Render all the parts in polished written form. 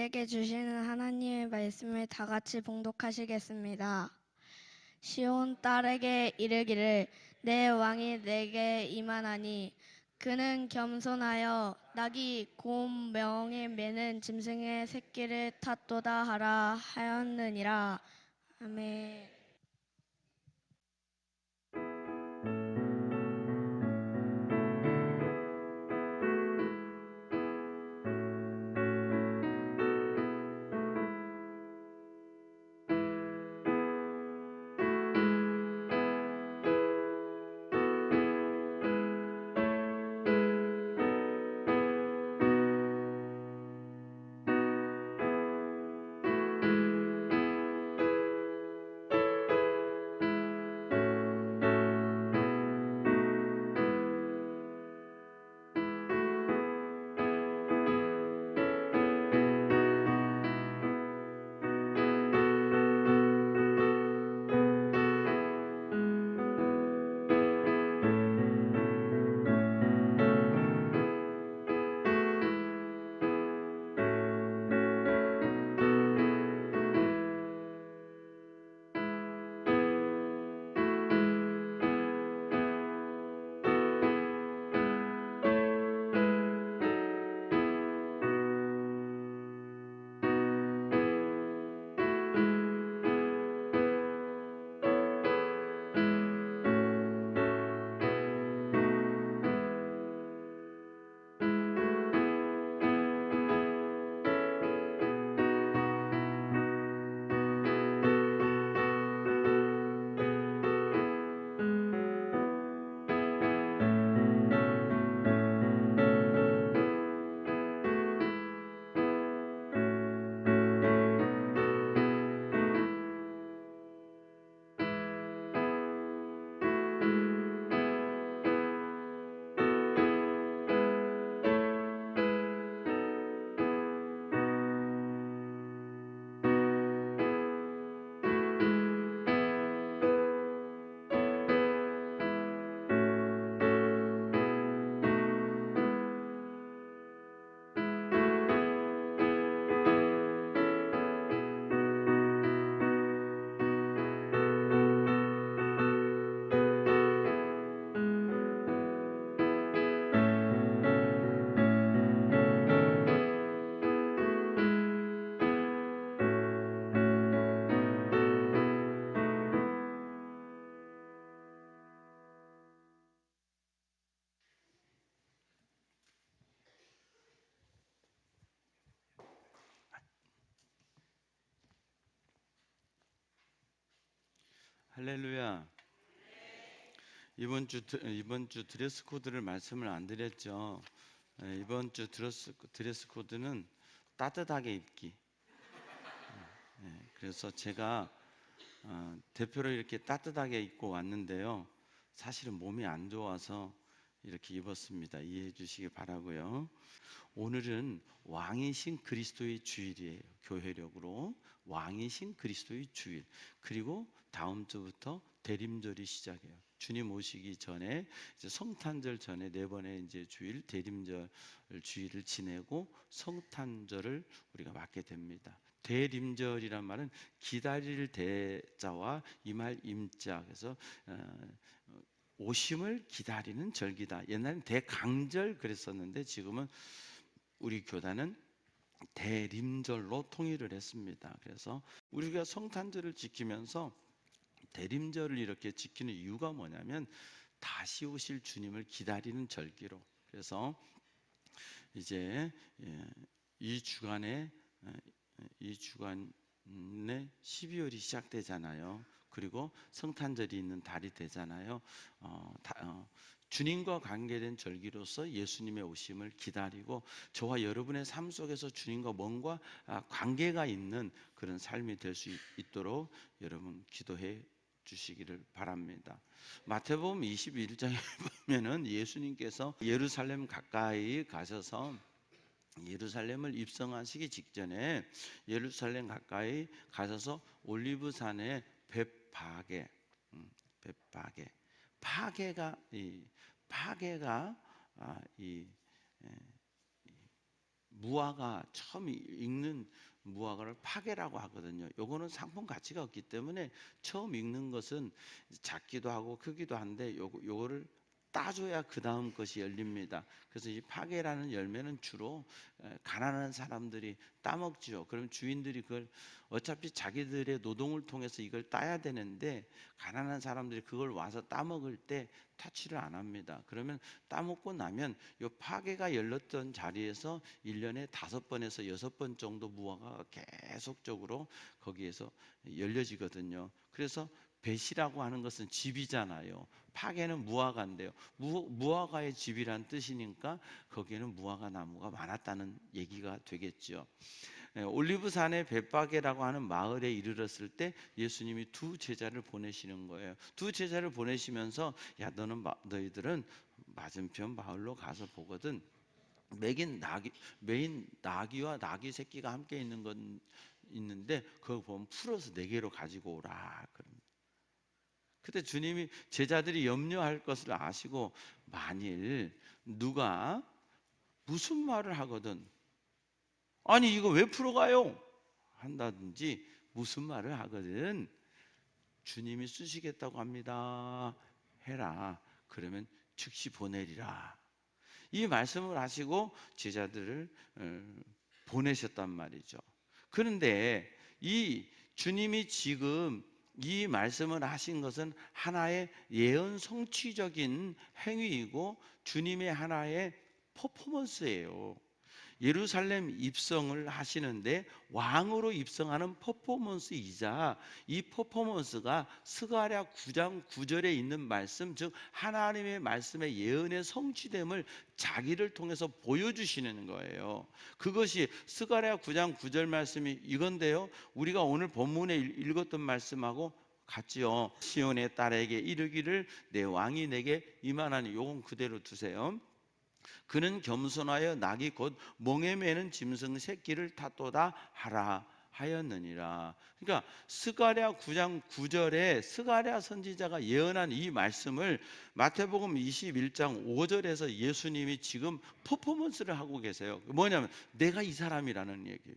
우리에게 주시는 하나님의 말씀을 다 같이 봉독하시겠습니다. 시온 딸에게 이르기를 내 왕이 내게 임하나니 그는 겸손하여 낙이 곰 명에 매는 짐승의 새끼를 탔도다 하라 하였느니라. 아멘. 할렐루야. 이번 주 드레스 코드를 말씀을 안 드렸죠. 이번 주 드레스 코드는 따뜻하게 입기. 그래서 제가 대표로 이렇게 따뜻하게 입고 왔는데요. 사실은 몸이 안 좋아서 이렇게 입었습니다. 이해해 주시기 바라고요. 오늘은 왕이신 그리스도의 주일이에요. 교회력으로 왕이신 그리스도의 주일. 그리고 다음 주부터 대림절이 시작해요. 주님 오시기 전에 이제 성탄절 전에 네 번의 이제 주일 대림절 주일을 지내고 성탄절을 우리가 맞게 됩니다. 대림절이란 말은 기다릴 대자와 임할 임자. 그래서 오심을 기다리는 절기다. 옛날엔 대강절 그랬었는데 지금은 우리 교단은 대림절로 통일을 했습니다. 그래서 우리가 성탄절을 지키면서 대림절을 이렇게 지키는 이유가 뭐냐면 다시 오실 주님을 기다리는 절기로. 그래서 이제 이 주간에 12월이 시작되잖아요. 그리고 성탄절이 있는 달이 되잖아요. 주님과 관계된 절기로서 예수님의 오심을 기다리고 저와 여러분의 삶 속에서 주님과 뭔가 관계가 있는 그런 삶이 될 수 있도록 여러분 기도해 주시기를 바랍니다. 마태복음 21장에 보면은 예수님께서 예루살렘 가까이 가셔서 예루살렘을 입성하시기 직전에 예루살렘 가까이 가셔서 올리브산의 벳파게, 파게가 이 무화과 처음 익는 무화과를 파괴라고 하거든요. 요거는 상품 가치가 없기 때문에 처음 익는 것은 작기도 하고 크기도 한데 요거를 따줘야 그 다음 것이 열립니다. 그래서 이 파괴라는 열매는 주로 가난한 사람들이 따먹지요. 그럼 주인들이 그걸 어차피 자기들의 노동을 통해서 이걸 따야 되는데 가난한 사람들이 그걸 와서 따먹을 때 터치를 안 합니다. 그러면 따먹고 나면 요 파괴가 열렸던 자리에서 1년에 5번에서 6번 정도 무화과가 계속적으로 거기에서 열려지거든요. 그래서 벳이라고 하는 것은 집이잖아요. 파괴는 무화과인데요. 무화과의 집이란 뜻이니까 거기에는 무화과 나무가 많았다는 얘기가 되겠죠. 올리브산의 벳바게라고 하는 마을에 이르렀을 때 예수님이 두 제자를 보내시는 거예요. 두 제자를 보내시면서 야 너희들은 맞은편 마을로 가서 보거든 메인 나귀와 나귀 새끼가 함께 있는 건 있는데 그걸 보면 풀어서 4개로 가지고 오라. 그때 주님이 제자들이 염려할 것을 아시고 만일 누가 무슨 말을 하거든 아니 이거 왜 풀어가요? 한다든지 무슨 말을 하거든 주님이 쓰시겠다고 합니다 해라. 그러면 즉시 보내리라. 이 말씀을 하시고 제자들을 보내셨단 말이죠. 그런데 이 주님이 지금 이 말씀을 하신 것은 하나의 예언 성취적인 행위이고 주님의 하나의 퍼포먼스예요. 예루살렘 입성을 하시는데 왕으로 입성하는 퍼포먼스이자 이 퍼포먼스가 스가랴 9장 9절에 있는 말씀, 즉 하나님의 말씀의 예언의 성취됨을 자기를 통해서 보여주시는 거예요. 그것이 스가랴 9장 9절 말씀이 이건데요, 우리가 오늘 본문에 읽었던 말씀하고 같지요. 시온의 딸에게 이르기를 내 왕이 내게 임하나니, 요건 그대로 두세요. 그는 겸손하여 낙이 곧 멍에 매는 짐승 새끼를 탓도다 하라 하였느니라. 그러니까 스가랴 9장 9절에 스가랴 선지자가 예언한 이 말씀을 마태복음 21장 5절에서 예수님이 지금 퍼포먼스를 하고 계세요. 뭐냐면 내가 이 사람이라는 얘기예요.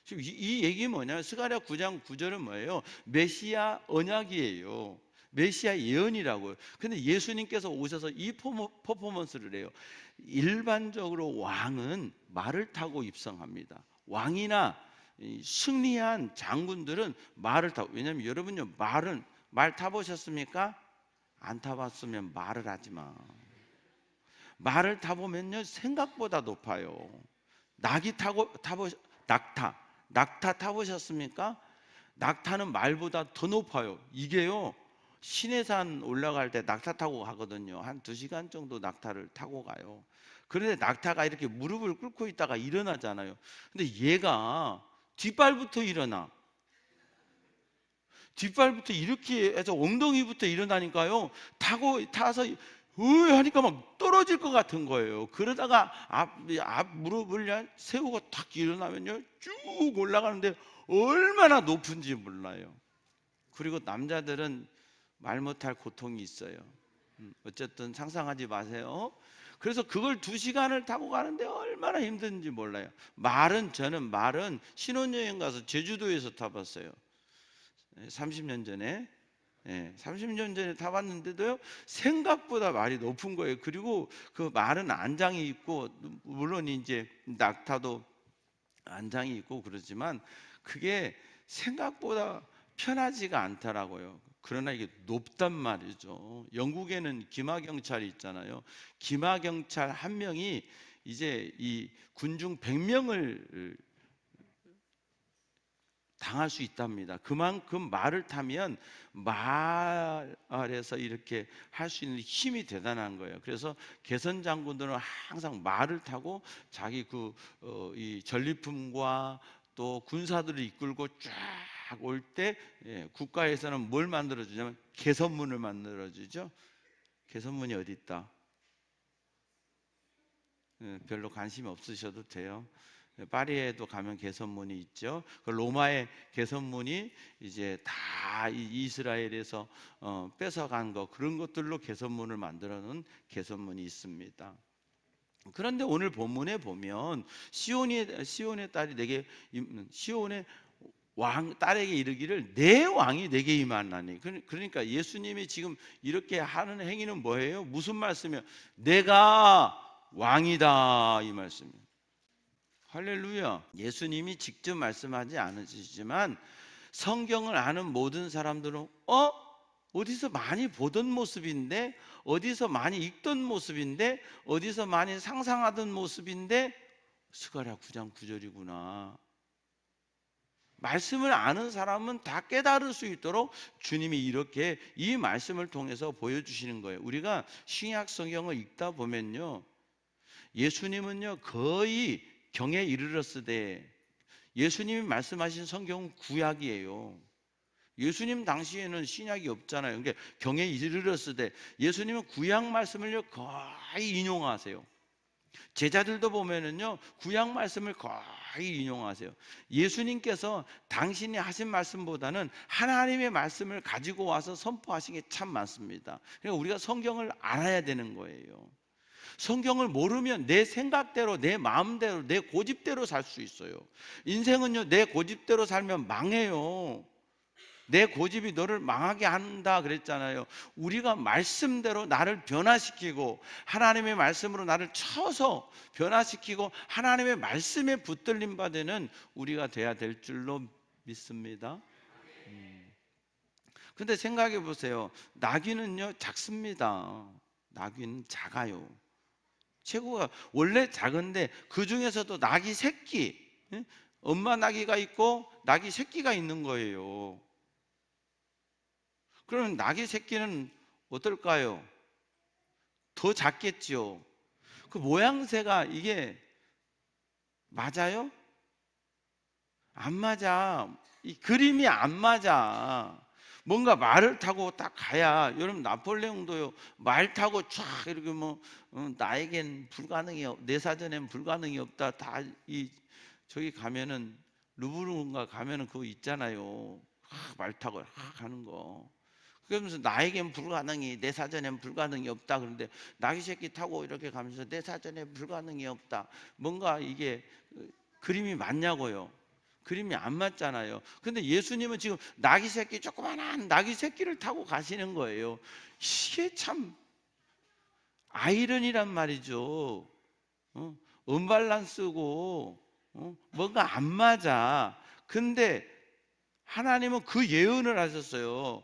지금 이 얘기 뭐냐면 스가랴 9장 9절은 뭐예요? 메시아 언약이에요. 메시아 예언이라고요. 근데 예수님께서 오셔서 이 퍼포먼스를 해요. 일반적으로 왕은 말을 타고 입성합니다. 왕이나 승리한 장군들은 말을 타고, 왜냐하면 여러분요 말 타보셨습니까? 안 타봤으면 말을 하지 마. 말을 타보면요 생각보다 높아요. 낙타 타보셨습니까? 낙타는 말보다 더 높아요. 이게요 시내산 올라갈 때 낙타 타고 가거든요. 한 2시간 정도 낙타를 타고 가요. 그런데 낙타가 이렇게 무릎을 꿇고 있다가 일어나잖아요. 근데 얘가 뒷발부터 일어나. 뒷발부터 이렇게 해서 엉덩이부터 일어나니까요. 타서 하니까 막 떨어질 것 같은 거예요. 그러다가 앞 무릎을 세우고 탁 일어나면요 쭉 올라가는데 얼마나 높은지 몰라요. 그리고 남자들은 말 못할 고통이 있어요. 어쨌든 상상하지 마세요. 그래서 그걸 2시간을 타고 가는데 얼마나 힘든지 몰라요. 저는 말은 신혼여행 가서 제주도에서 타봤어요. 30년 전에. 30년 전에 타봤는데도요 생각보다 말이 높은 거예요. 그리고 그 말은 안장이 있고, 물론 이제 낙타도 안장이 있고 그러지만 그게 생각보다 편하지가 않더라고요. 그러나 이게 높단 말이죠. 영국에는 기마경찰이 있잖아요. 기마경찰 한 명이 이제 이 군중 100명을 당할 수 있답니다. 그만큼 말을 타면 말에서 이렇게 할 수 있는 힘이 대단한 거예요. 그래서 개선 장군들은 항상 말을 타고 자기 이 전리품과 또 군사들을 이끌고 쫙 올 때 국가에서는 뭘 만들어 주냐면 개선문을 만들어 주죠. 개선문이 어디 있다? 별로 관심 없으셔도 돼요. 파리에도 가면 개선문이 있죠. 그 로마의 개선문이 이제 다 이스라엘에서 뺏어간 거, 그런 것들로 개선문을 만들어 놓은 개선문이 있습니다. 그런데 오늘 본문에 보면 시온의 딸이 내게 시온의 왕 딸에게 이르기를 내 왕이 내게 임하나니. 그러니까 예수님이 지금 이렇게 하는 행위는 뭐예요? 무슨 말씀이에요? 내가 왕이다 이 말씀이에요. 할렐루야. 예수님이 직접 말씀하지 않으시지만 성경을 아는 모든 사람들은 어디서 많이 보던 모습인데, 어디서 많이 읽던 모습인데, 어디서 많이 상상하던 모습인데 스가랴 9장 9절이구나. 말씀을 아는 사람은 다 깨달을 수 있도록 주님이 이렇게 이 말씀을 통해서 보여주시는 거예요. 우리가 신약 성경을 읽다 보면요, 예수님은요 거의 경에 이르렀으되, 예수님이 말씀하신 성경은 구약이에요. 예수님 당시에는 신약이 없잖아요. 그러니까 경에 이르렀으되 예수님은 구약 말씀을요 거의 인용하세요. 제자들도 보면은요 구약 말씀을 거의 인용하세요. 예수님께서 당신이 하신 말씀보다는 하나님의 말씀을 가지고 와서 선포하신 게 참 많습니다. 그러니까 우리가 성경을 알아야 되는 거예요. 성경을 모르면 내 생각대로, 내 마음대로, 내 고집대로 살 수 있어요. 인생은요 내 고집대로 살면 망해요. 내 고집이 너를 망하게 한다 그랬잖아요. 우리가 말씀대로 나를 변화시키고 하나님의 말씀으로 나를 쳐서 변화시키고 하나님의 말씀에 붙들림 받는 우리가 돼야 될 줄로 믿습니다. 근데 생각해 보세요. 나귀는요 작습니다. 나귀는 작아요. 최고가 원래 작은데 그 중에서도 나귀 새끼, 엄마 나귀가 있고 나귀 새끼가 있는 거예요. 그러면 나귀 새끼는 어떨까요? 더 작겠죠. 그 모양새가 이게 맞아요? 안 맞아. 이 그림이 안 맞아. 뭔가 말을 타고 딱 가야, 여러분 나폴레옹도요 말 타고 쫙 이렇게 나에겐 불가능이 내 사전엔 불가능이 없다. 다 이 저기 가면은 루브르인가 가면은 그거 있잖아요. 말 타고 가는 거. 그러면서 나에겐 불가능이, 내 사전엔 불가능이 없다. 그런데 나귀 새끼 타고 이렇게 가면서 내 사전에 불가능이 없다. 뭔가 이게 그림이 맞냐고요? 그림이 안 맞잖아요. 근데 예수님은 지금 나귀 새끼, 조그만한 나귀 새끼를 타고 가시는 거예요. 이게 참 아이러니란 말이죠. 언밸런스고 뭔가 안 맞아. 근데 하나님은 그 예언을 하셨어요.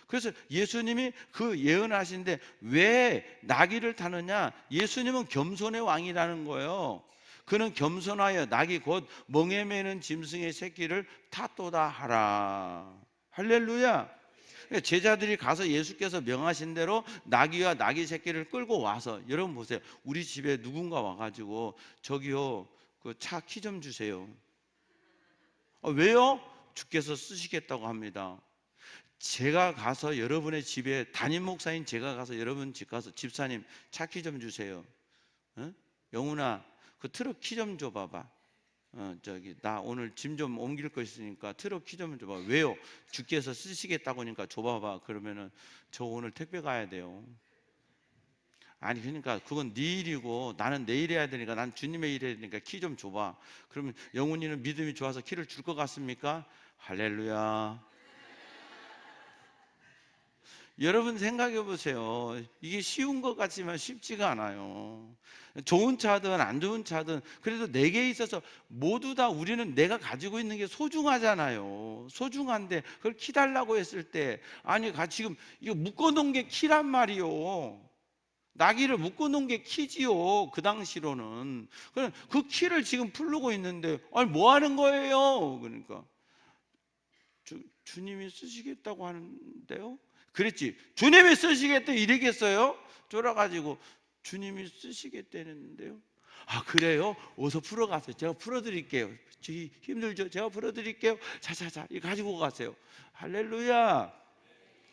그래서 예수님이 그 예언하신데 왜 나귀를 타느냐? 예수님은 겸손의 왕이라는 거예요. 그는 겸손하여 나귀 곧 멍에 매는 짐승의 새끼를 탔도다 하라. 할렐루야. 제자들이 가서 예수께서 명하신 대로 나귀와 나귀 새끼를 끌고 와서, 여러분 보세요. 우리 집에 누군가 와가지고 저기요 그 차 키 좀 주세요. 왜요? 주께서 쓰시겠다고 합니다. 제가 가서 여러분의 집에, 담임 목사인 제가 가서 여러분 집 가서 집사님 차 키 좀 주세요. 영훈아 그 트럭 키 좀 줘봐봐. 저기 나 오늘 짐 좀 옮길 거 있으니까 트럭 키 좀 줘봐. 왜요? 주께서 쓰시겠다고 하니까 줘봐봐. 그러면은 저 오늘 택배 가야 돼요. 아니 그러니까 그건 네 일이고 나는 내 일 해야 되니까, 난 주님의 일 해야 되니까 키 좀 줘봐. 그러면 영훈이는 믿음이 좋아서 키를 줄 것 같습니까? 할렐루야. 여러분 생각해 보세요. 이게 쉬운 것 같지만 쉽지가 않아요. 좋은 차든 안 좋은 차든 그래도 내게 있어서 모두 다 우리는 내가 가지고 있는 게 소중하잖아요. 소중한데 그걸 키 달라고 했을 때, 아니 지금 이거 묶어놓은 게 키란 말이요. 나귀를 묶어놓은 게 키지요. 그 당시로는. 그 키를 지금 풀르고 있는데 아니 뭐 하는 거예요? 그러니까 주님이 쓰시겠다고 하는데요. 그랬지. 주님이 쓰시겠다 이러겠어요? 쫄아가지고 주님이 쓰시겠다는데요. 아 그래요? 어서 풀어가세요. 제가 풀어드릴게요. 힘들죠? 제가 풀어드릴게요. 자자자 이거 가지고 가세요. 할렐루야.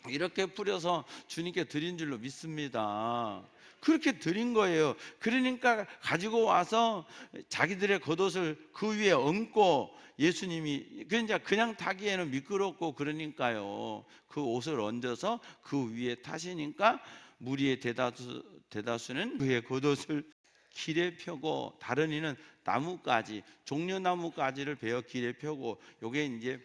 이렇게 풀어서 주님께 드린 줄로 믿습니다. 그렇게 드린 거예요. 그러니까 가지고 와서 자기들의 겉옷을 그 위에 얹고, 예수님이 그냥 타기에는 미끄럽고 그러니까요 그 옷을 얹어서 그 위에 타시니까 무리의 대다수는 그의 겉옷을 길에 펴고, 다른 이는 나뭇가지, 종려나뭇가지를 베어 길에 펴고, 요게 이제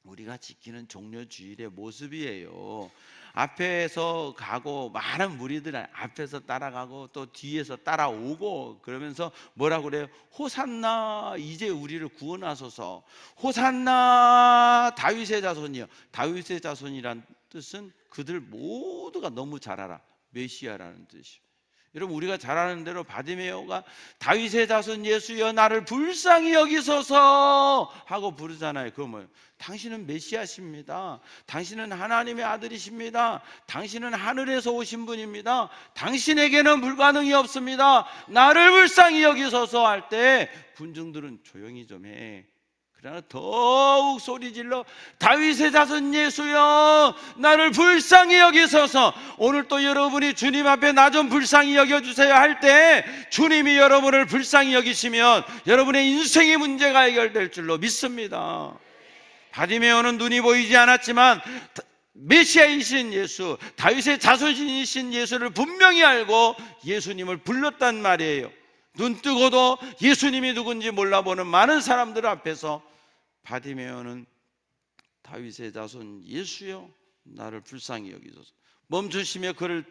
우리가 지키는 종려주일의 모습이에요. 앞에서 가고 많은 무리들 앞에서 따라가고 또 뒤에서 따라오고, 그러면서 뭐라고 그래요? 호산나, 이제 우리를 구원하소서. 호산나 다윗의 자손이요. 다윗의 자손이란 뜻은 그들 모두가 너무 잘 알아. 메시아라는 뜻이요. 여러분, 우리가 잘 아는 대로 바디메오가 다윗의 자손 예수여 나를 불쌍히 여기소서 하고 부르잖아요. 그거 뭐예요? 당신은 메시아십니다. 당신은 하나님의 아들이십니다. 당신은 하늘에서 오신 분입니다. 당신에게는 불가능이 없습니다. 나를 불쌍히 여기소서 할 때 군중들은 조용히 좀 해. 그러나 더욱 소리질러 다윗의 자손 예수여 나를 불쌍히 여기소서. 오늘 또 여러분이 주님 앞에 나 좀 불쌍히 여겨주세요 할 때 주님이 여러분을 불쌍히 여기시면 여러분의 인생의 문제가 해결될 줄로 믿습니다. 바디메오는 눈이 보이지 않았지만 메시아이신 예수, 다윗의 자손이신 예수를 분명히 알고 예수님을 불렀단 말이에요. 눈 뜨고도 예수님이 누군지 몰라보는 많은 사람들 앞에서 바디메오는 다윗의 자손 예수여 나를 불쌍히 여기소서. 멈추시며 그를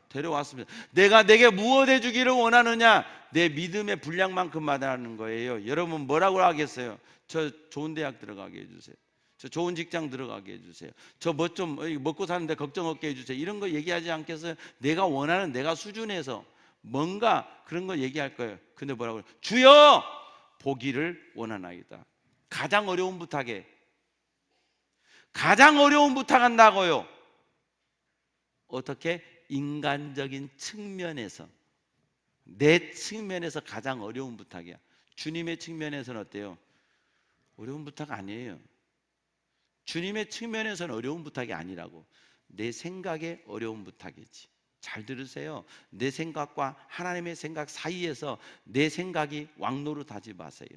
데려왔습니다. 내가 내게 무엇 해주기를 원하느냐? 내 믿음의 분량만큼 말하는 거예요. 여러분 뭐라고 하겠어요? 저 좋은 대학 들어가게 해주세요. 저 좋은 직장 들어가게 해주세요. 저 뭐 좀 먹고 사는데 걱정 없게 해주세요. 이런 거 얘기하지 않겠어요? 내가 원하는 내가 수준에서 뭔가 그런 거 얘기할 거예요. 근데 뭐라고 해요? 주여 보기를 원하나이다. 가장 어려운 부탁에 가장 어려운 부탁한다고요. 어떻게? 인간적인 측면에서, 내 측면에서 가장 어려운 부탁이야. 주님의 측면에서는 어때요? 어려운 부탁 아니에요. 주님의 측면에서는 어려운 부탁이 아니라고. 내 생각에 어려운 부탁이지. 잘 들으세요. 내 생각과 하나님의 생각 사이에서 내 생각이 왕노릇하지 마세요.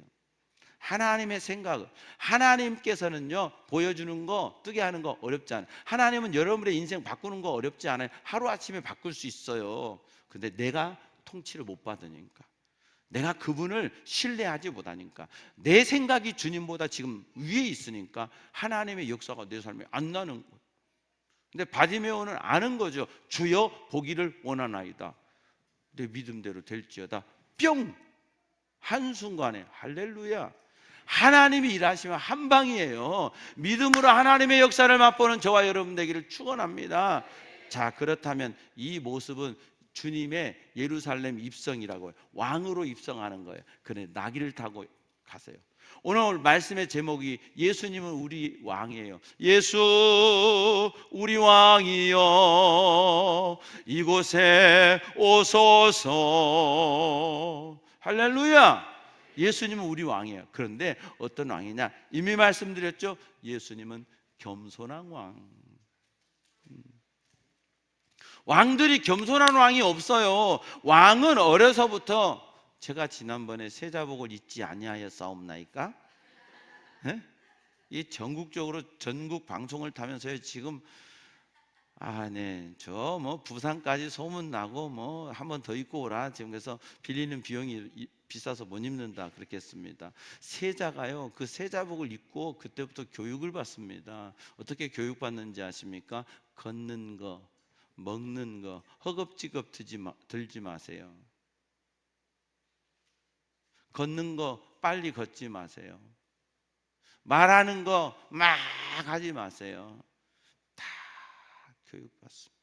하나님의 생각, 하나님께서는요 보여주는 거, 뜨게 하는 거 어렵지 않아요. 하나님은 여러분의 인생 바꾸는 거 어렵지 않아요. 하루아침에 바꿀 수 있어요. 근데 내가 통치를 못 받으니까, 내가 그분을 신뢰하지 못하니까, 내 생각이 주님보다 지금 위에 있으니까 하나님의 역사가 내 삶에 안 나는 거예요. 근데 바디메오는 아는 거죠. 주여 보기를 원하나이다. 내 믿음대로 될지어다. 뿅! 한순간에 할렐루야. 하나님이 일하시면 한 방이에요. 믿음으로 하나님의 역사를 맛보는 저와 여러분 되기를 축원합니다. 자, 그렇다면 이 모습은 주님의 예루살렘 입성이라고 해요. 왕으로 입성하는 거예요. 그래 나귀를 타고 가세요. 오늘 말씀의 제목이 예수님은 우리 왕이에요. 예수 우리 왕이여 이곳에 오소서. 할렐루야. 예수님은 우리 왕이에요. 그런데 어떤 왕이냐? 이미 말씀드렸죠. 예수님은 겸손한 왕. 왕들이 겸손한 왕이 없어요. 왕은 어려서부터, 제가 지난번에 세자복을 잊지 아니하였사옵나이까? 이 전국적으로 전국 방송을 타면서요 지금 저 뭐 부산까지 소문 나고 뭐 한 번 더 입고 오라 지금. 그래서 빌리는 비용이 비싸서 못 입는다 그렇게 했습니다. 세자가요 그 세자복을 입고 그때부터 교육을 받습니다. 어떻게 교육받는지 아십니까? 걷는 거, 먹는 거 허겁지겁 들지 마세요. 걷는 거 빨리 걷지 마세요. 말하는 거 막 하지 마세요. 다 교육받습니다.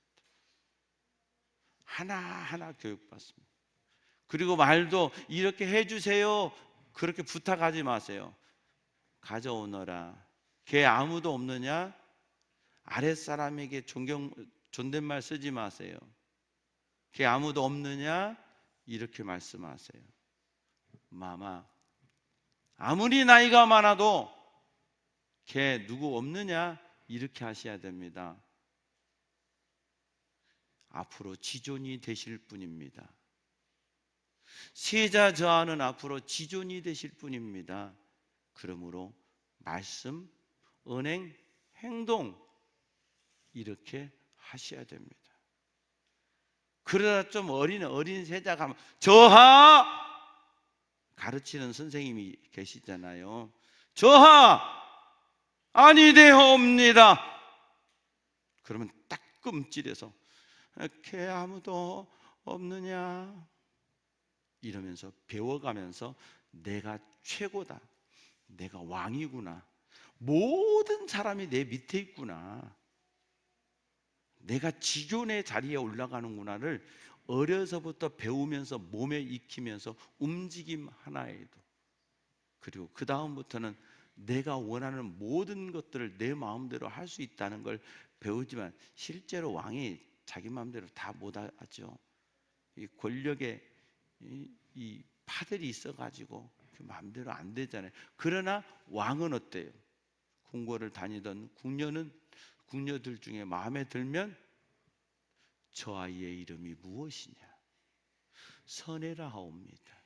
하나하나 교육받습니다. 그리고 말도 이렇게 해주세요 그렇게 부탁하지 마세요. 가져오너라. 걔 아무도 없느냐? 아랫사람에게 존댓말 쓰지 마세요. 걔 아무도 없느냐? 이렇게 말씀하세요. 마마, 아무리 나이가 많아도 걔 누구 없느냐? 이렇게 하셔야 됩니다. 앞으로 지존이 되실 분입니다. 세자 저하는 앞으로 지존이 되실 분입니다. 그러므로 말씀, 은행, 행동 이렇게 하셔야 됩니다. 그러다 좀 어린 세자가 하면 저하! 가르치는 선생님이 계시잖아요. 저하! 아니되옵니다. 그러면 따끔찔해서 개 아무도 없느냐? 이러면서 배워가면서 내가 최고다. 내가 왕이구나. 모든 사람이 내 밑에 있구나. 내가 지존의 자리에 올라가는구나를 어려서부터 배우면서 몸에 익히면서 움직임 하나에도, 그리고 그 다음부터는 내가 원하는 모든 것들을 내 마음대로 할 수 있다는 걸 배우지만 실제로 왕이 자기 마음대로 다 못하죠. 이 권력의 이 파들이 있어가지고 그 마음대로 안 되잖아요. 그러나 왕은 어때요? 궁궐을 다니던 궁녀들 중에 마음에 들면 저 아이의 이름이 무엇이냐? 선혜라 하옵니다.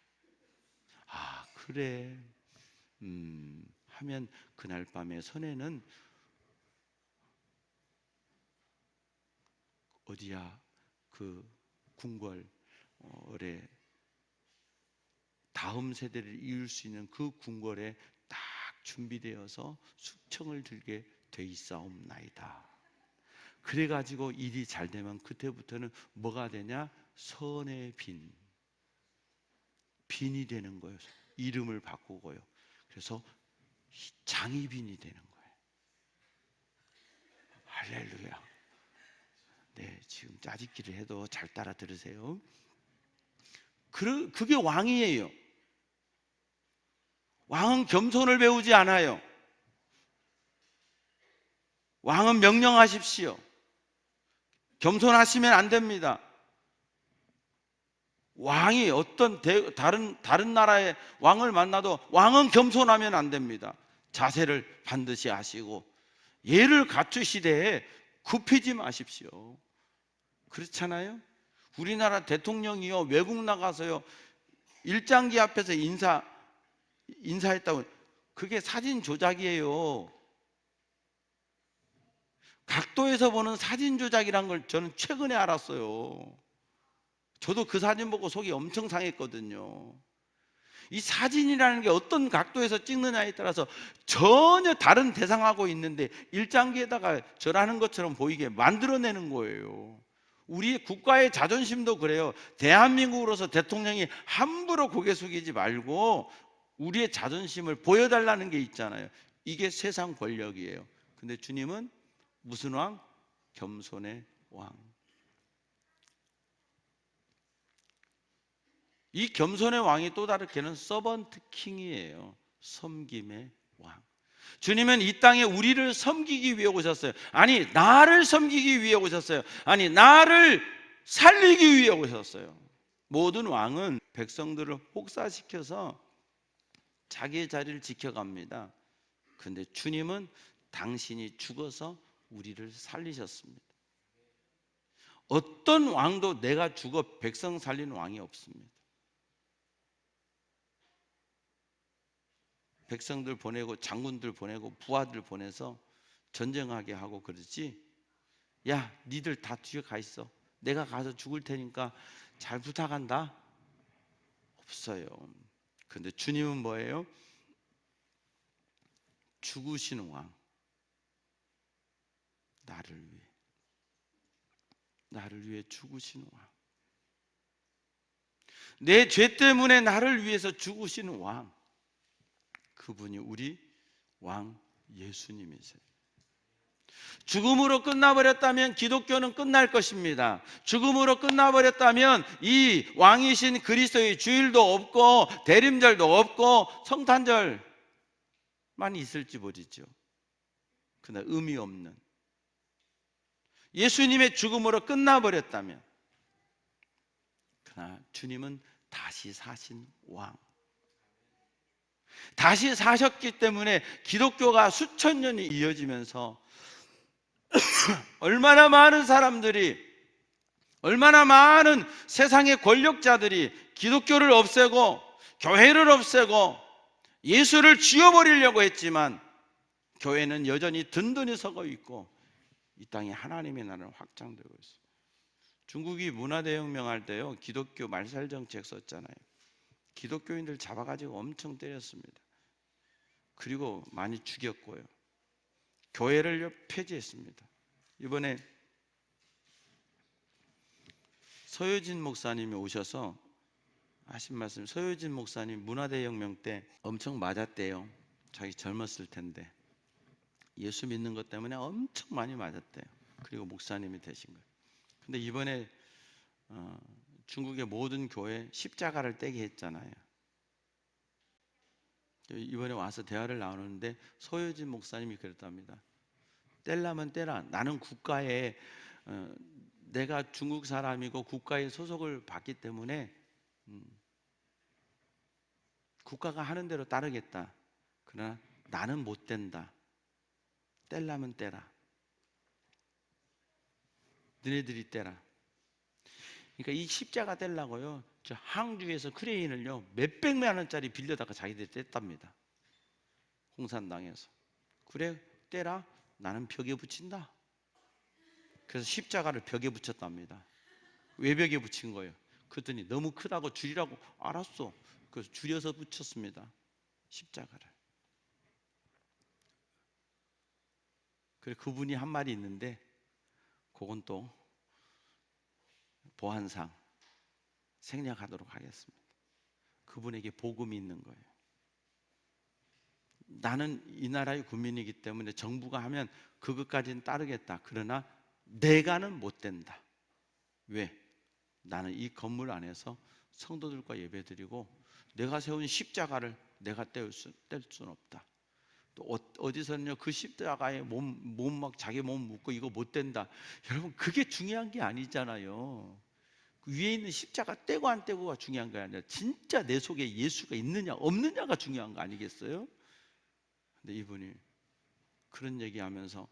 아 그래 하면 그날 밤에 선혜는 어디야? 그 궁궐에 다음 세대를 이을 수 있는 그 궁궐에 딱 준비되어서 숙청을 들게 돼 있사옵나이다. 그래가지고 일이 잘 되면 그때부터는 뭐가 되냐? 선의 빈이 되는 거예요. 이름을 바꾸고요. 그래서 장희빈이 되는 거예요. 할렐루야. 네, 지금 짜집기를 해도 잘 따라 들으세요. 그게 왕이에요. 왕은 겸손을 배우지 않아요. 왕은 명령하십시오. 겸손하시면 안 됩니다. 왕이 어떤 다른 나라의 왕을 만나도 왕은 겸손하면 안 됩니다. 자세를 반드시 하시고 예를 갖추시되 굽히지 마십시오. 그렇잖아요. 우리나라 대통령이요 외국 나가서요 일장기 앞에서 인사했다고, 그게 사진 조작이에요. 각도에서 보는 사진 조작이란 걸 저는 최근에 알았어요. 저도 그 사진 보고 속이 엄청 상했거든요. 이 사진이라는 게 어떤 각도에서 찍느냐에 따라서 전혀 다른 대상하고 있는데 일장기에다가 절하는 것처럼 보이게 만들어내는 거예요. 우리 국가의 자존심도 그래요. 대한민국으로서 대통령이 함부로 고개 숙이지 말고 우리의 자존심을 보여달라는 게 있잖아요. 이게 세상 권력이에요. 근데 주님은 무슨 왕? 겸손의 왕. 이 겸손의 왕이 또 다르게는 서번트 킹이에요. 섬김의 왕. 주님은 이 땅에 우리를 섬기기 위해 오셨어요. 아니 나를 섬기기 위해 오셨어요. 아니 나를 살리기 위해 오셨어요. 모든 왕은 백성들을 혹사시켜서 자기의 자리를 지켜갑니다. 그런데 주님은 당신이 죽어서 우리를 살리셨습니다. 어떤 왕도 내가 죽어 백성 살리는 왕이 없습니다. 백성들 보내고 장군들 보내고 부하들 보내서 전쟁하게 하고 그러지, 야 니들 다 뒤에 가 있어, 내가 가서 죽을 테니까 잘 부탁한다, 없어요. 그런데 주님은 뭐예요? 죽으시는 왕. 나를 위해 죽으시는 왕. 내 죄 때문에 나를 위해서 죽으시는 왕. 그분이 우리 왕 예수님이세요. 죽음으로 끝나버렸다면 기독교는 끝날 것입니다. 죽음으로 끝나버렸다면 이 왕이신 그리스도의 주일도 없고 대림절도 없고 성탄절만 있을지 모르죠. 그러나 의미 없는, 예수님의 죽음으로 끝나버렸다면, 그러나 주님은 다시 사신 왕. 다시 사셨기 때문에 기독교가 수천 년이 이어지면서 얼마나 많은 사람들이, 얼마나 많은 세상의 권력자들이 기독교를 없애고 교회를 없애고 예수를 지워버리려고 했지만 교회는 여전히 든든히 서고 있고 이 땅에 하나님의 나라는 확장되고 있어요. 중국이 문화대혁명 할 때요, 기독교 말살 정책 썼잖아요. 기독교인들 잡아가지고 엄청 때렸습니다. 그리고 많이 죽였고요. 교회를 폐지했습니다. 이번에 서효진 목사님이 오셔서 하신 말씀, 서효진 목사님 문화대혁명 때 엄청 맞았대요. 자기 젊었을 텐데 예수 믿는 것 때문에 엄청 많이 맞았대요. 그리고 목사님이 되신 거예요. 근데 이번에 중국의 모든 교회 십자가를 떼게 했잖아요. 이번에 와서 대화를 나누는데 서효진 목사님이 그랬답니다. 떼려면 떼라. 나는 국가에 내가 중국 사람이고 국가에 소속을 받기 때문에 국가가 하는 대로 따르겠다. 그러나 나는 못 뗀다. 떼려면 떼라. 너네들이 떼라. 그러니까 이 십자가 떼려고요, 저 항주에서 크레인을요 몇백만 원짜리 빌려다가 자기들이 뗐답니다. 공산당에서. 그래, 떼라. 나는 벽에 붙인다. 그래서 십자가를 벽에 붙였답니다. 왜 벽에 붙인 거예요? 그랬더니 너무 크다고 줄이라고. 알았어. 그래서 줄여서 붙였습니다. 십자가를. 그래, 그분이 한 말이 있는데 그건 또 보안상 생략하도록 하겠습니다. 그분에게 복음이 있는 거예요. 나는 이 나라의 국민이기 때문에 정부가 하면 그것까지는 따르겠다. 그러나 내가는 못 된다. 왜? 나는 이 건물 안에서 성도들과 예배드리고 내가 세운 십자가를 내가 뗄 수는 없다. 또 어디서는요, 그 십자가에 몸 막 자기 몸 묻고 이거 못 된다. 여러분, 그게 중요한 게 아니잖아요. 위에 있는 십자가 떼고 안 떼고가 중요한 게 아니라 진짜 내 속에 예수가 있느냐 없느냐가 중요한 거 아니겠어요? 근데 이분이 그런 얘기하면서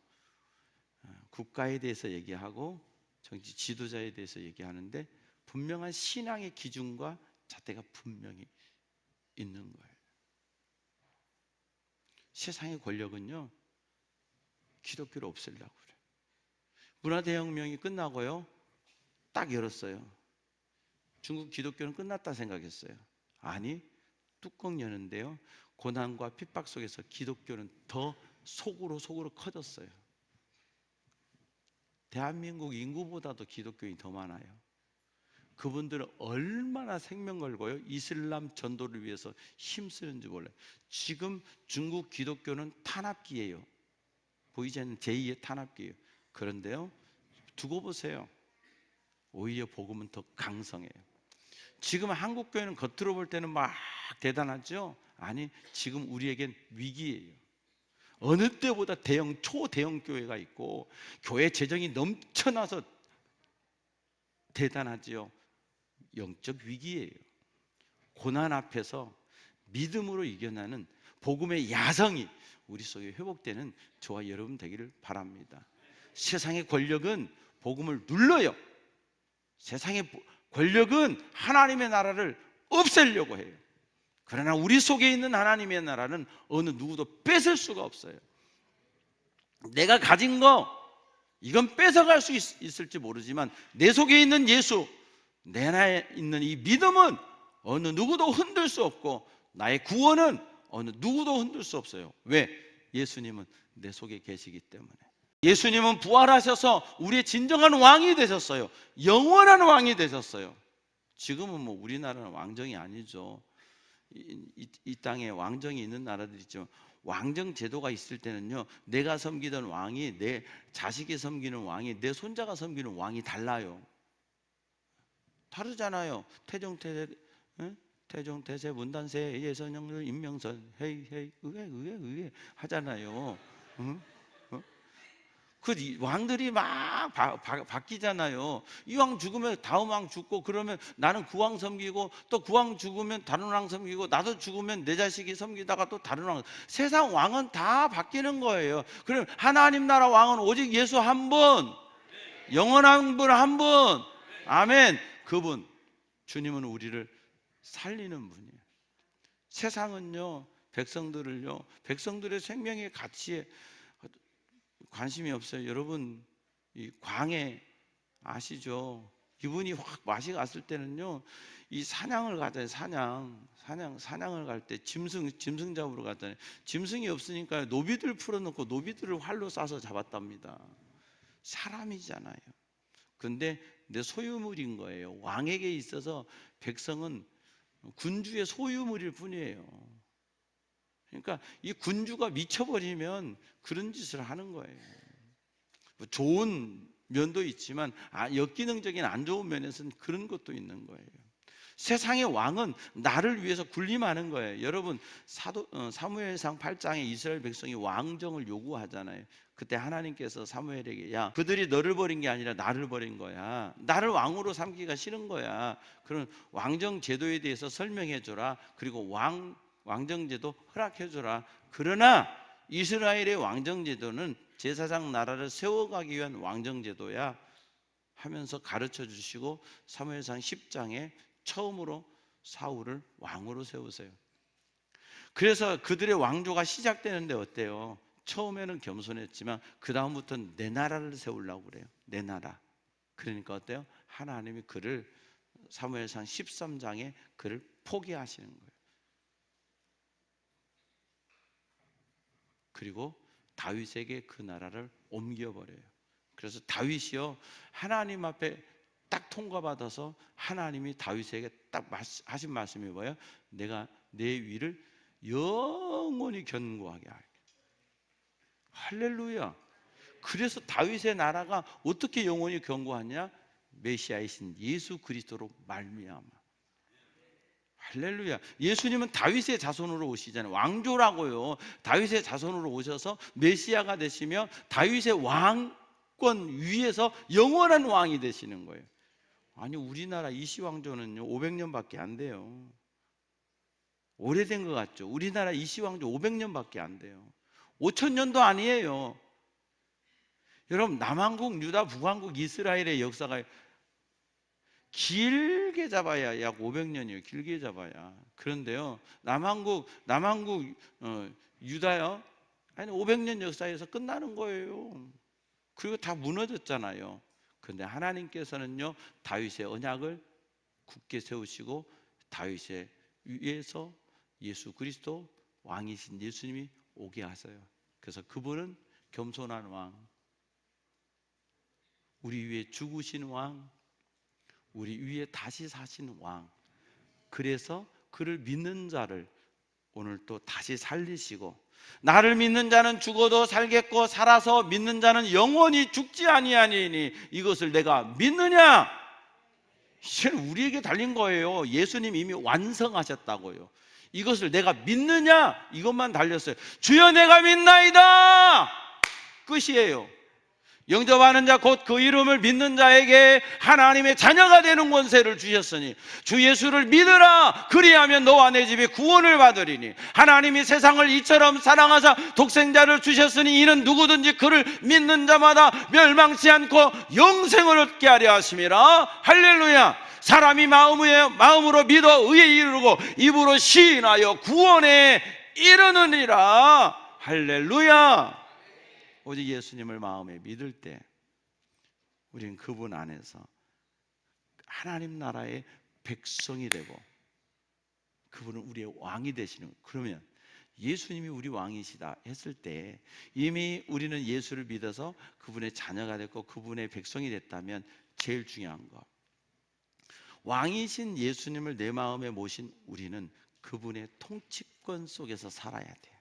국가에 대해서 얘기하고 정치 지도자에 대해서 얘기하는데 분명한 신앙의 기준과 잣대가 분명히 있는 거예요. 세상의 권력은요, 기독교를 없애려고 그래요. 문화대혁명이 끝나고요, 딱 열었어요. 중국 기독교는 끝났다 생각했어요. 아니, 뚜껑 여는데요, 고난과 핍박 속에서 기독교는 더 속으로 커졌어요. 대한민국 인구보다도 기독교인이 더 많아요. 그분들은 얼마나 생명 걸고요, 이슬람 전도를 위해서 힘쓰는지 몰라요. 지금 중국 기독교는 탄압기예요. 보이지 않는 제2의 탄압기예요. 그런데요, 두고 보세요. 오히려 복음은 더 강성해요. 지금 한국 교회는 겉으로 볼 때는 막 대단하죠? 아니, 지금 우리에겐 위기예요. 어느 때보다 초대형 교회가 있고 교회 재정이 넘쳐나서 대단하지요. 영적 위기예요. 고난 앞에서 믿음으로 이겨나는 복음의 야성이 우리 속에 회복되는 저와 여러분 되기를 바랍니다. 세상의 권력은 복음을 눌러요. 세상의 권력은 하나님의 나라를 없애려고 해요. 그러나 우리 속에 있는 하나님의 나라는 어느 누구도 뺏을 수가 없어요. 내가 가진 거 이건 뺏어갈 수 있을지 모르지만 내 속에 있는 예수, 내 안에 있는 이 믿음은 어느 누구도 흔들 수 없고 나의 구원은 어느 누구도 흔들 수 없어요. 왜? 예수님은 내 속에 계시기 때문에. 예수님은 부활하셔서 우리의 진정한 왕이 되셨어요. 영원한 왕이 되셨어요. 지금은 뭐 우리나라는 왕정이 아니죠. 이 땅에 왕정이 있는 나라들이 있죠. 왕정 제도가 있을 때는요, 내가 섬기던 왕이 내 자식이 섬기는 왕이 내 손자가 섬기는 왕이 달라요. 다르잖아요. 태종태세 문단세 예선영률 임명선 헤이 의회 하잖아요. 그 왕들이 막 바뀌잖아요. 이 왕 죽으면 다음 왕 죽고, 그러면 나는 그 왕 섬기고, 또 그 왕 죽으면 다른 왕 섬기고, 나도 죽으면 내 자식이 섬기다가 또 다른 왕. 세상 왕은 다 바뀌는 거예요. 그럼 하나님 나라 왕은 오직 예수 한 분, 영원한 분 한 분. 아멘. 그분, 주님은 우리를 살리는 분이에요. 세상은요, 백성들의 생명의 가치에 관심이 없어요. 여러분, 이 광해 아시죠? 이분이 확 맛이 갔을 때는요, 이 사냥을 가잖아요. 사냥을 갈 때 짐승 잡으러 갔잖아요. 짐승이 없으니까 노비들 풀어놓고 노비들을 활로 쏴서 잡았답니다. 사람이잖아요. 근데 내 소유물인 거예요. 왕에게 있어서 백성은 군주의 소유물일 뿐이에요. 그러니까 이 군주가 미쳐버리면 그런 짓을 하는 거예요. 좋은 면도 있지만 역기능적인 안 좋은 면에서는 그런 것도 있는 거예요. 세상의 왕은 나를 위해서 군림하는 거예요. 여러분, 사무엘상 8장에 이스라엘 백성이 왕정을 요구하잖아요. 그때 하나님께서 사무엘에게, 야, 그들이 너를 버린 게 아니라 나를 버린 거야. 나를 왕으로 삼기가 싫은 거야. 그런 왕정 제도에 대해서 설명해 줘라. 그리고 왕정 제도 허락해 줘라. 그러나 이스라엘의 왕정 제도는 제사장 나라를 세워가기 위한 왕정 제도야 하면서 가르쳐 주시고, 사무엘상 10장에 처음으로 사울을 왕으로 세우세요. 그래서 그들의 왕조가 시작되는데 어때요? 처음에는 겸손했지만 그 다음부터는 내 나라를 세우려고 그래요. 내 나라. 그러니까 어때요? 하나님이 그를 사무엘상 13장에 그를 포기하시는 거예요. 그리고 다윗에게 그 나라를 옮겨버려요. 그래서 다윗이요, 하나님 앞에 딱 통과받아서 하나님이 다윗에게 딱 하신 말씀이 뭐예요? 내가 내 위를 영원히 견고하게 할게. 할렐루야. 그래서 다윗의 나라가 어떻게 영원히 견고하냐? 메시아이신 예수 그리스도로 말미암아. 할렐루야. 예수님은 다윗의 자손으로 오시잖아요. 왕조라고요. 다윗의 자손으로 오셔서 메시아가 되시며 다윗의 왕권 위에서 영원한 왕이 되시는 거예요. 아니, 우리나라 이시왕조는요 500년밖에 안 돼요. 오래된 것 같죠? 우리나라 이시왕조 500년밖에 안 돼요. 5000년도 아니에요. 여러분, 남한국, 유다, 북한국, 이스라엘의 역사가 길게 잡아야 약 500년이에요. 길게 잡아야. 그런데요, 남한국 유다요, 아니 500년 역사에서 끝나는 거예요. 그리고 다 무너졌잖아요. 그런데 하나님께서는요, 다윗의 언약을 굳게 세우시고 다윗의 위에서 예수 그리스도 왕이신 예수님이 오게 하세요. 그래서 그분은 겸손한 왕, 우리 위에 죽으신 왕, 우리 위에 다시 사신 왕. 그래서 그를 믿는 자를 오늘 또 다시 살리시고, 나를 믿는 자는 죽어도 살겠고 살아서 믿는 자는 영원히 죽지 아니하니니 이것을 내가 믿느냐? 이제는 우리에게 달린 거예요. 예수님 이미 완성하셨다고요. 이것을 내가 믿느냐? 이것만 달렸어요. 주여 내가 믿나이다. 끝이에요. 영접하는 자 곧 그 이름을 믿는 자에게 하나님의 자녀가 되는 권세를 주셨으니 주 예수를 믿으라. 그리하면 너와 내 집이 구원을 받으리니 하나님이 세상을 이처럼 사랑하사 독생자를 주셨으니 이는 누구든지 그를 믿는 자마다 멸망치 않고 영생을 얻게 하려 하심이라. 할렐루야. 사람이 마음으로 믿어 의에 이르고 입으로 시인하여 구원에 이르느니라. 할렐루야. 오직 예수님을 마음에 믿을 때 우리는 그분 안에서 하나님 나라의 백성이 되고 그분은 우리의 왕이 되시는 거예요. 그러면 예수님이 우리 왕이시다 했을 때 이미 우리는 예수를 믿어서 그분의 자녀가 됐고 그분의 백성이 됐다면 제일 중요한 거, 왕이신 예수님을 내 마음에 모신 우리는 그분의 통치권 속에서 살아야 돼요.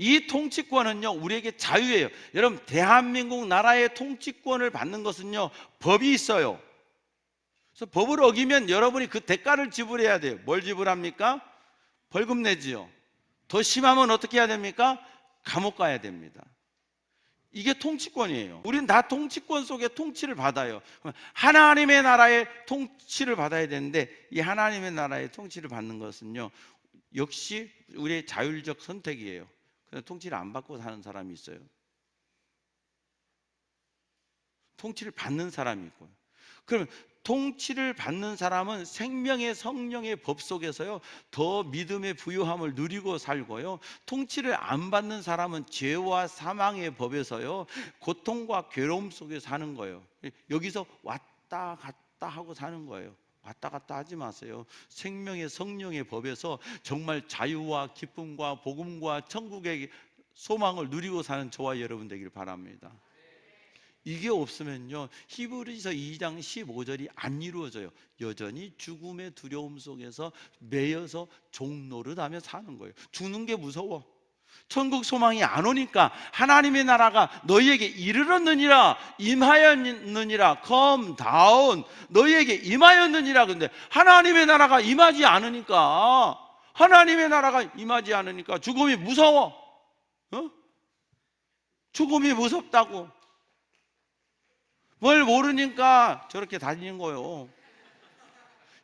이 통치권은요 우리에게 자유예요. 여러분, 대한민국 나라의 통치권을 받는 것은요 법이 있어요. 그래서 법을 어기면 여러분이 그 대가를 지불해야 돼요. 뭘 지불합니까? 벌금 내지요. 더 심하면 어떻게 해야 됩니까? 감옥 가야 됩니다. 이게 통치권이에요. 우린 다 통치권 속에 통치를 받아요. 하나님의 나라의 통치를 받아야 되는데 이 하나님의 나라의 통치를 받는 것은요 역시 우리의 자율적 선택이에요. 그냥 통치를 안 받고 사는 사람이 있어요. 통치를 받는 사람이 있고요. 그러면 통치를 받는 사람은 생명의 성령의 법 속에서요 더 믿음의 부유함을 누리고 살고요, 통치를 안 받는 사람은 죄와 사망의 법에서요 고통과 괴로움 속에 사는 거예요. 여기서 왔다 갔다 하고 사는 거예요. 왔다 갔다 하지 마세요. 생명의 성령의 법에서 정말 자유와 기쁨과 복음과 천국의 소망을 누리고 사는 저와 여러분 되길 바랍니다. 이게 없으면요, 히브리서 2장 15절이 안 이루어져요. 여전히 죽음의 두려움 속에서 매여서 종노릇하며 사는 거예요. 죽는 게 무서워. 천국 소망이 안 오니까 하나님의 나라가 너희에게 이르렀느니라, 임하였느니라, come down, 너희에게 임하였느니라. 근데 하나님의 나라가 임하지 않으니까, 하나님의 나라가 임하지 않으니까 죽음이 무서워. 죽음이 무섭다고. 뭘 모르니까 저렇게 다니는 거예요.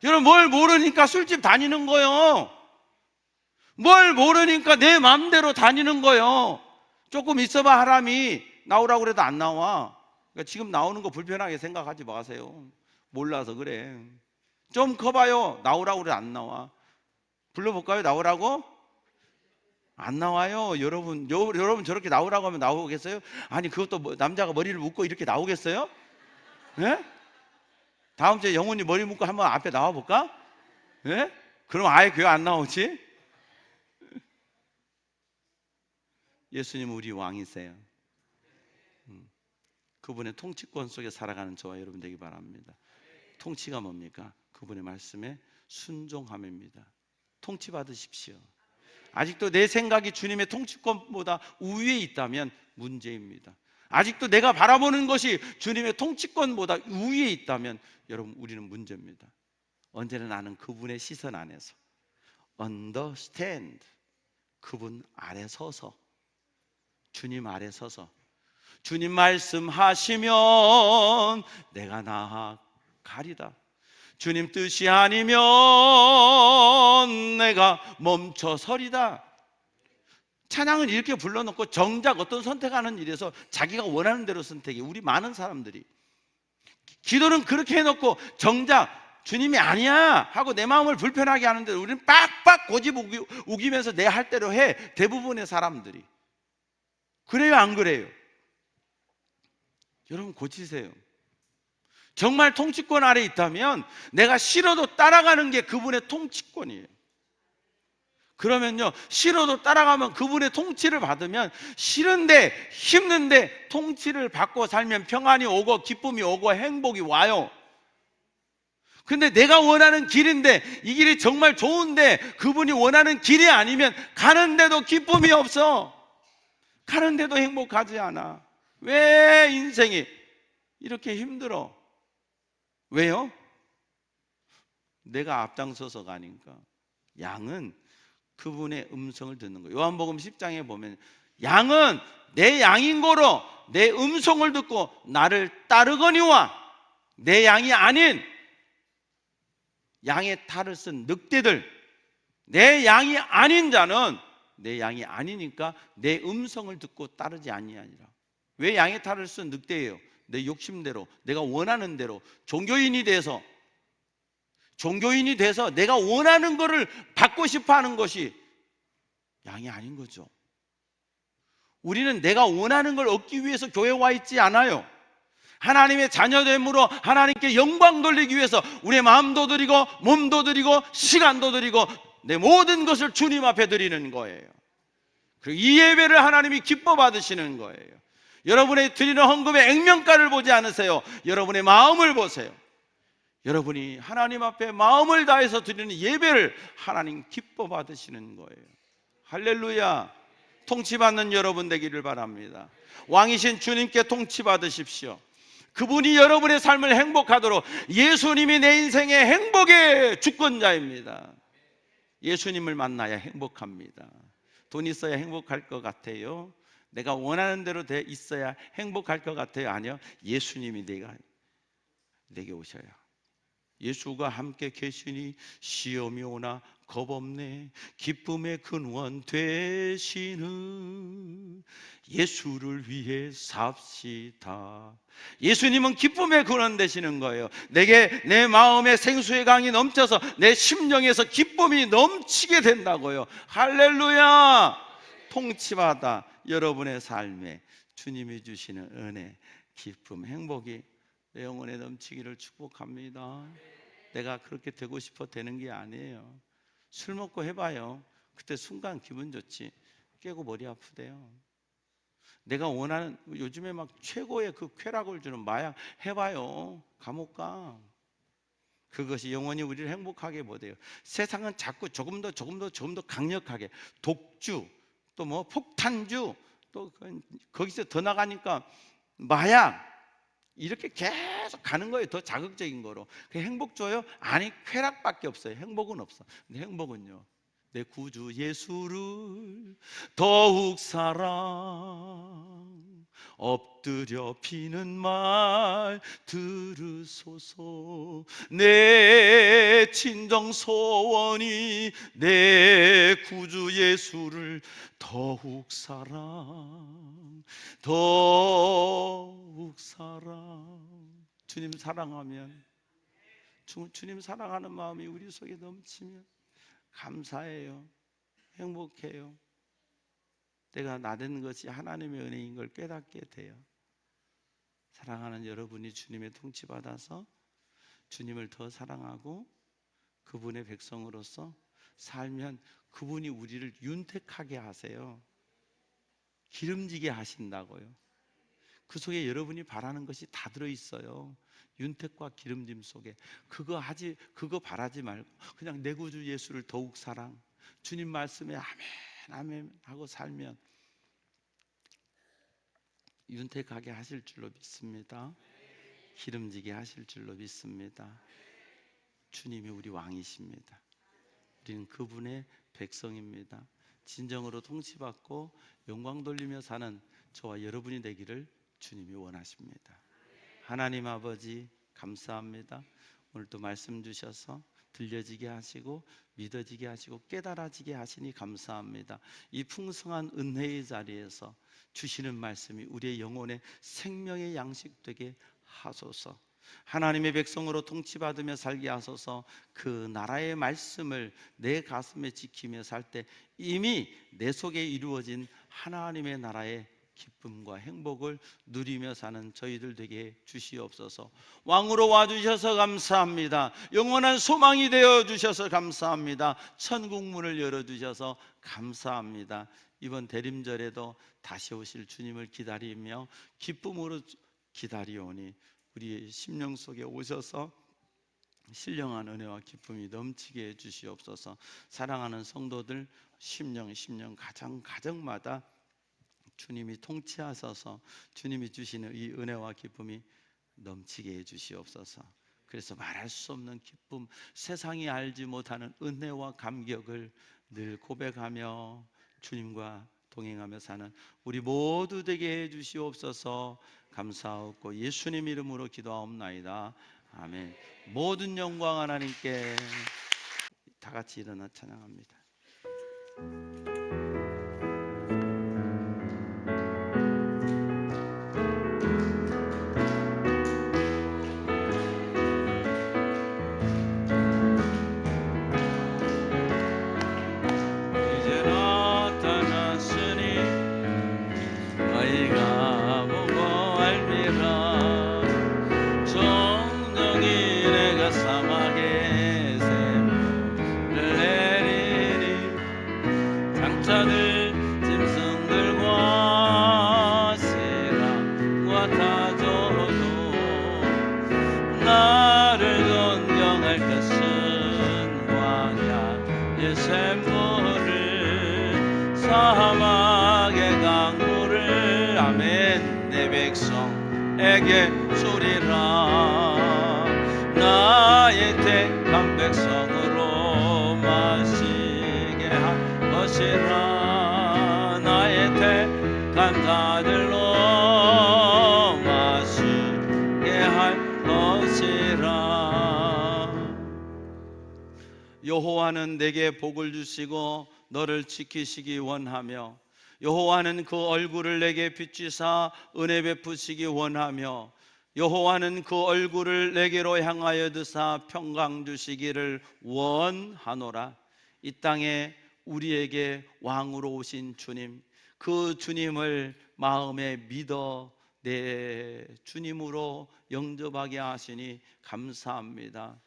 여러분, 뭘 모르니까 술집 다니는 거예요. 뭘 모르니까 내 마음대로 다니는 거예요. 조금 있어봐 하람이 나오라고 그래도 안 나와. 그러니까 지금 나오는 거 불편하게 생각하지 마세요. 몰라서 그래. 좀 커봐요. 나오라고 그래도 안 나와. 불러볼까요? 나오라고? 안 나와요. 여러분 저렇게 나오라고 하면 나오겠어요? 아니, 그것도 남자가 머리를 묶고 이렇게 나오겠어요? 네? 다음 주에 영훈이 머리 묶고 한번 앞에 나와볼까? 네? 그럼 아예 교회 안 나오지? 예수님은 우리 왕이세요. 그분의 통치권 속에 살아가는 저와 여러분 되기 바랍니다. 통치가 뭡니까? 그분의 말씀에 순종함입니다. 통치 받으십시오. 아직도 내 생각이 주님의 통치권보다 우위에 있다면 문제입니다. 아직도 내가 바라보는 것이 주님의 통치권보다 우위에 있다면 여러분, 우리는 문제입니다. 언제나 나는 그분의 시선 안에서 understand, 그분 아래 서서, 주님 아래 서서 주님 말씀하시면 내가 나아가리다. 주님 뜻이 아니면 내가 멈춰서리다. 찬양은 이렇게 불러놓고 정작 어떤 선택하는 일에서 자기가 원하는 대로 선택해. 우리 많은 사람들이 기도는 그렇게 해놓고 정작 주님이 아니야 하고 내 마음을 불편하게 하는데 우리는 빡빡 고집 우기면서 내 할 대로 해. 대부분의 사람들이 그래요, 안 그래요? 여러분, 고치세요. 정말 통치권 아래 있다면 내가 싫어도 따라가는 게 그분의 통치권이에요. 그러면요, 싫어도 따라가면 그분의 통치를 받으면 싫은데 힘든데 통치를 받고 살면 평안이 오고 기쁨이 오고 행복이 와요. 근데 내가 원하는 길인데 이 길이 정말 좋은데 그분이 원하는 길이 아니면 가는데도 기쁨이 없어. 가는데도 행복하지 않아. 왜 인생이 이렇게 힘들어? 왜요? 내가 앞장서서 가니까. 양은 그분의 음성을 듣는 거예요. 요한복음 10장에 보면 양은 내 양인 고로 내 음성을 듣고 나를 따르거니와 내 양이 아닌 양의 탈을 쓴 늑대들, 내 양이 아닌 자는 내 양이 아니니까 내 음성을 듣고 따르지 아니하니라. 왜 양의 탈을 쓴 늑대예요? 내 욕심대로, 내가 원하는 대로 종교인이 돼서 내가 원하는 거를 받고 싶어 하는 것이 양이 아닌 거죠. 우리는 내가 원하는 걸 얻기 위해서 교회에 와 있지 않아요. 하나님의 자녀됨으로 하나님께 영광 돌리기 위해서 우리의 마음도 드리고 몸도 드리고 시간도 드리고 내 모든 것을 주님 앞에 드리는 거예요. 그리고 이 예배를 하나님이 기뻐 받으시는 거예요. 여러분의 드리는 헌금의 액면가를 보지 않으세요. 여러분의 마음을 보세요. 여러분이 하나님 앞에 마음을 다해서 드리는 예배를 하나님 기뻐 받으시는 거예요. 할렐루야. 통치받는 여러분 되기를 바랍니다. 왕이신 주님께 통치받으십시오. 그분이 여러분의 삶을 행복하도록, 예수님이 내 인생의 행복의 주권자입니다. 예수님을 만나야 행복합니다. 돈 있어야 행복할 것 같아요? 내가 원하는 대로 돼 있어야 행복할 것 같아요? 아니요, 예수님이 내게 오셔야. 예수가 함께 계시니 시험이 오나 겁없네. 기쁨의 근원 되시는 예수를 위해 삽시다. 예수님은 기쁨의 근원 되시는 거예요. 내게 내 마음에 생수의 강이 넘쳐서 내 심령에서 기쁨이 넘치게 된다고요. 할렐루야. 통치받아 여러분의 삶에 주님이 주시는 은혜, 기쁨, 행복이 내 영혼에 넘치기를 축복합니다. 내가 그렇게 되고 싶어 되는 게 아니에요. 술 먹고 해봐요. 그때 순간 기분 좋지. 깨고 머리 아프대요. 내가 원하는 요즘에 막 최고의 그 쾌락을 주는 마약 해봐요. 감옥 가. 그것이 영원히 우리를 행복하게 못해요. 세상은 자꾸 조금 더 강력하게 독주, 또 뭐 폭탄주, 또 거기서 더 나가니까 마약 이렇게 계속 가는 거예요. 더 자극적인 거로. 그 행복 줘요? 아니, 쾌락밖에 없어요. 행복은 없어. 근데 행복은요, 내 구주 예수를 더욱 사랑, 엎드려 비는 말 들으소서. 내 진정 소원이 내 구주 예수를 더욱 사랑, 더욱 사랑. 주님 사랑하면, 주님 사랑하는 마음이 우리 속에 넘치면 감사해요. 행복해요. 내가 나된 것이 하나님의 은혜인 걸 깨닫게 돼요. 사랑하는 여러분이 주님의 통치받아서 주님을 더 사랑하고 그분의 백성으로서 살면 그분이 우리를 윤택하게 하세요. 기름지게 하신다고요. 그 속에 여러분이 바라는 것이 다 들어있어요. 윤택과 기름짐 속에. 그거 바라지 말고 그냥 내 구주 예수를 더욱 사랑, 주님 말씀에 아멘 아멘 하고 살면 윤택하게 하실 줄로 믿습니다. 기름지게 하실 줄로 믿습니다. 주님이 우리 왕이십니다. 우리는 그분의 백성입니다. 진정으로 통치받고 영광 돌리며 사는 저와 여러분이 되기를 주님이 원하십니다. 하나님 아버지 감사합니다. 오늘도 말씀 주셔서 들려지게 하시고 믿어지게 하시고 깨달아지게 하시니 감사합니다. 이 풍성한 은혜의 자리에서 주시는 말씀이 우리의 영혼의 생명의 양식 되게 하소서. 하나님의 백성으로 통치받으며 살게 하소서. 그 나라의 말씀을 내 가슴에 지키며 살 때 이미 내 속에 이루어진 하나님의 나라의 기쁨과 행복을 누리며 사는 저희들 되게 주시옵소서. 왕으로 와주셔서 감사합니다. 영원한 소망이 되어 주셔서 감사합니다. 천국 문을 열어주셔서 감사합니다. 이번 대림절에도 다시 오실 주님을 기다리며 기쁨으로 기다리오니 우리의 심령 속에 오셔서 신령한 은혜와 기쁨이 넘치게 해주시옵소서. 사랑하는 성도들 심령 가정마다 주님이 통치하셔서 주님이 주시는 이 은혜와 기쁨이 넘치게 해주시옵소서. 그래서 말할 수 없는 기쁨, 세상이 알지 못하는 은혜와 감격을 늘 고백하며 주님과 동행하며 사는 우리 모두 되게 해주시옵소서. 감사하고 예수님 이름으로 기도하옵나이다. 아멘. 모든 영광 하나님께. 다 같이 일어나 찬양합니다. 이제 나타났으니 너희가 보고 알미라. 정령이 내가 사막에 샘을 내리니 장차들 짐승들과 새랑과 타조도 나를 건경할 것은 광야의 샘물을 사막의 강물을 아멘. 내 백성에게 주리라. 나의 택한 백성으로 마시게 할 것이라. 나의 택한 자들로 마시게 할 것이라. 여호와는 내게 복을 주시고 너를 지키시기 원하며 여호와는 그 얼굴을 내게 비추사 은혜 베푸시기 원하며 여호와는 그 얼굴을 내게로 향하여 드사 평강 주시기를 원하노라. 이 땅에 우리에게 왕으로 오신 주님, 그 주님을 마음에 믿어 내 주님으로 영접하게 하시니 감사합니다.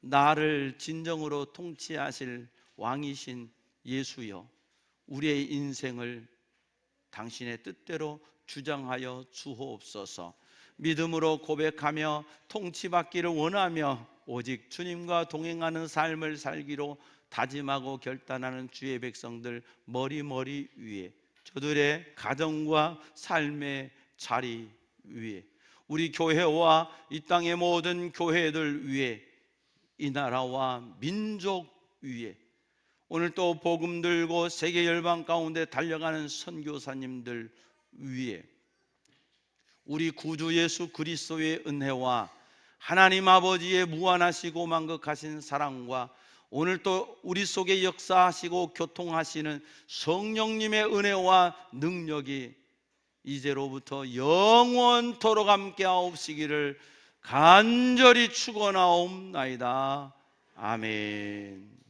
나를 진정으로 통치하실 왕이신 예수여, 우리의 인생을 당신의 뜻대로 주장하여 주옵소서. 믿음으로 고백하며 통치받기를 원하며 오직 주님과 동행하는 삶을 살기로 다짐하고 결단하는 주의 백성들 머리 위에, 저들의 가정과 삶의 자리 위에, 우리 교회와 이 땅의 모든 교회들 위에, 이 나라와 민족 위에, 오늘 또 복음 들고 세계 열방 가운데 달려가는 선교사님들 위에, 우리 구주 예수 그리스도의 은혜와 하나님 아버지의 무한하시고 만극하신 사랑과 오늘 또 우리 속에 역사하시고 교통하시는 성령님의 은혜와 능력이 이제로부터 영원토록 함께하옵시기를 간절히 축원하옵나이다. 아멘.